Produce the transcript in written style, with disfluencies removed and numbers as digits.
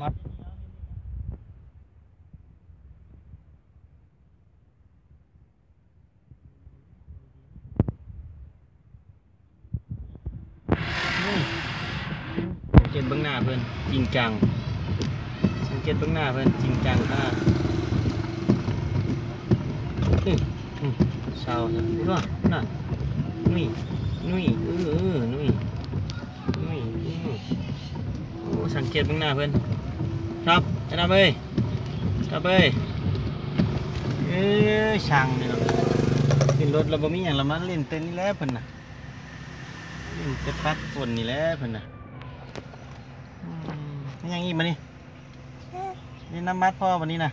มัดสังเกตเบื้องหน้าเพื่อนจริงจังสังเกตเบื้องหน้าเพื่อนจริงจังเศร้านะรู้ป่ะน่ะนุ่ยนุ่ยนุ่ยโอ้สังเกตเบื้องหน้าเพื่อนครับจะทำเลยครับเลยช่างเนี่ยขึ้นรถเราบ่มีอย่างละมันเล่นเต้นนี่แหละเพิ่นน่ะเล่นเต้นพัดฝนนี่แหละเพิ่นน่ะนี่ยังอีกมานี่นี่น้ำมัดพ่อวันนี้นะ